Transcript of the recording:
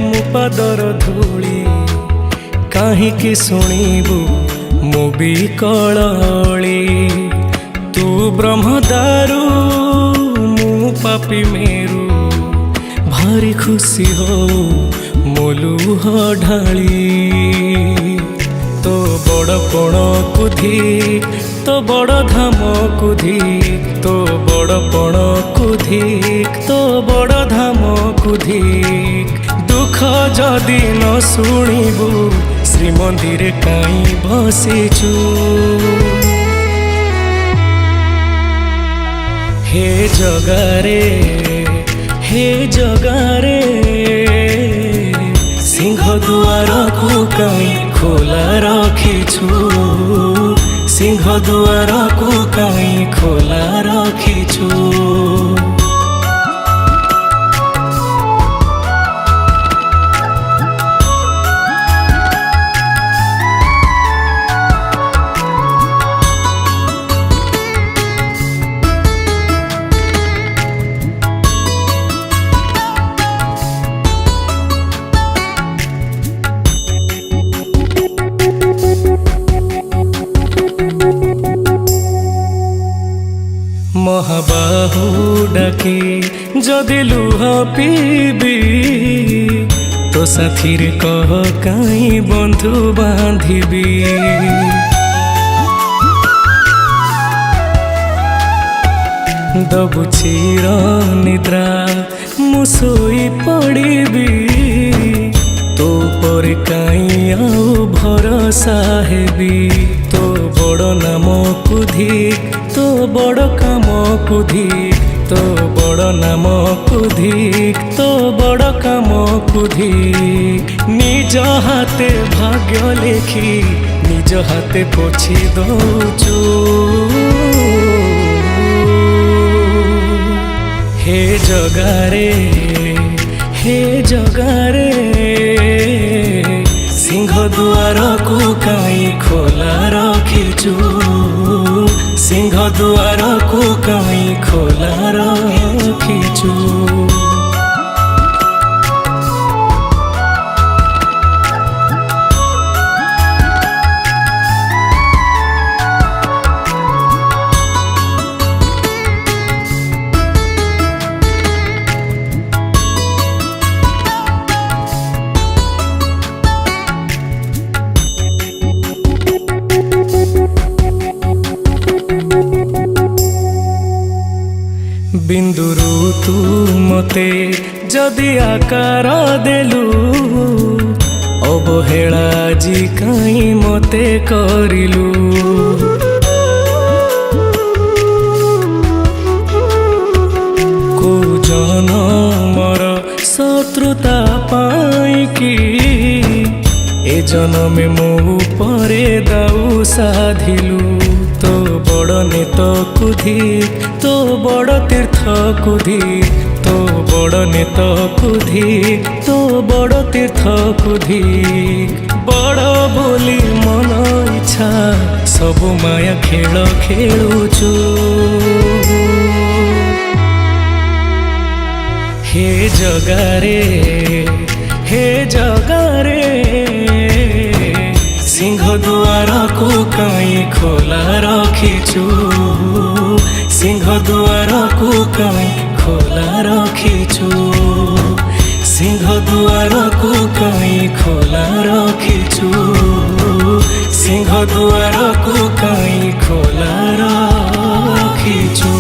ମୋ ପାଦର ଧୂଳି କାହିଁକି ଶୁଣିବୁ ମୋ ବିକଳଳି। ତୁ ବ୍ରହ୍ମଦାରୁ ମୁଁ ପାପି ମେରୁ, ଭାରି ଖୁସି ହଉ ମୋ ଲୁହ ଢାଳି। ତୋ ବଡ଼ପଣକୁ ଧିକ୍, ତୋ ବଡ଼ ଧାମକୁ ଧିକ୍, ତୋ ବଡ଼ପଣକୁ ଧିକ୍, ତୋ ବଡ଼ ଧାମକୁ ଧିକ୍। ଦୁଃଖ ଯଦି ନ ଶୁଣିବୁ ଶ୍ରୀମନ୍ଦିରେ କାହିଁ ବସିଛୁ। ହେ ଜଗାରେ, ହେ ଜଗାରେ, ସିଂହ ଦୁଆରକୁ କାହିଁ ଖୋଲା ରଖିଛୁ। ସିଂହ ଦୁଆରକୁ କାହିଁ ଖୋଲା ରଖିଛୁ। ମହାବାହୁ ଡାକି ଯଦି ଲୁହ ପିଇବି, ତୋ ସାଥିରେ କହ କାହିଁ ବନ୍ଧୁ ବାନ୍ଧିବି। ଦବୁ ଚିର ନିଦ୍ରା ମୁଁ ଶୋଇ ପଡ଼ିବି, ତୋ ପରେ କାହିଁ ଆଉ ଭରସା ହେବି। ତୋ ବଡ଼ ନାମକୁ ଧିକ୍, ତୋ ବଡ଼ କାମକୁ ଧିକ୍, ତୋ ବଡ଼ ନାମକୁ ଧିକ୍, ତୋ ବଡ଼ କାମକୁ ଧିକ୍। ନିଜ ହାତେ ଭାଗ୍ୟ ଲେଖି ନିଜ ହାତେ ପୋଛି ଦଉଛୁ। ହେ ଜଗାରେ, ହେ ଜଗାରେ, ସିଂହ ଦୁଆରକୁ କାହିଁ ଖୋଲା ରଖିଛୁ। ସିଂହ ଦୁଆରକୁ କାହିଁ ଖୋଲା ରଖିଛୁ। ବିନ୍ଦୁରୁ ତୁ ମତେ ଯଦି ଆକାର ଦେଲୁ, ଅବହେଳା ଆଜି କାହିଁ ମତେ କରିଲୁ। କୋଉ ଜନମର ଶତ୍ରୁତା ପାଇଁକି ଏ ଜନମେ ମୋ ଉପରେ ଦାଉ ସାଧିଲୁ। ତୋ ବଡ଼ ନେତକୁ ଧିକ୍, ତୋ ବଡ଼ ତୀର୍ଥକୁ ଧିକ୍, ତୋ ବଡ଼ ନେତକୁ ଧିକ୍, ତୋ ବଡ଼ ତୀର୍ଥକୁ ଧିକ୍। ବଡ଼ ବୋଲି ମନ ଇଚ୍ଛା ସବୁ ମାୟା ଖେଳ ଖେଳୁଛୁ। ହେ ଜଗାରେ, ହେ ଜଗାରେ, ସିଂହ ଦୁଆରକୁ କାହିଁ ଖୋଲା ରଖିଛୁ। ସିଂହ ଦୁଆରକୁ କାହିଁ ଖୋଲା ରଖିଛୁ। ସିଂହ ଦୁଆରକୁ କାହିଁ ଖୋଲା ରଖିଛୁ। ସିଂହ ଦୁଆରକୁ କାହିଁ ଖୋଲା ରଖିଛୁ।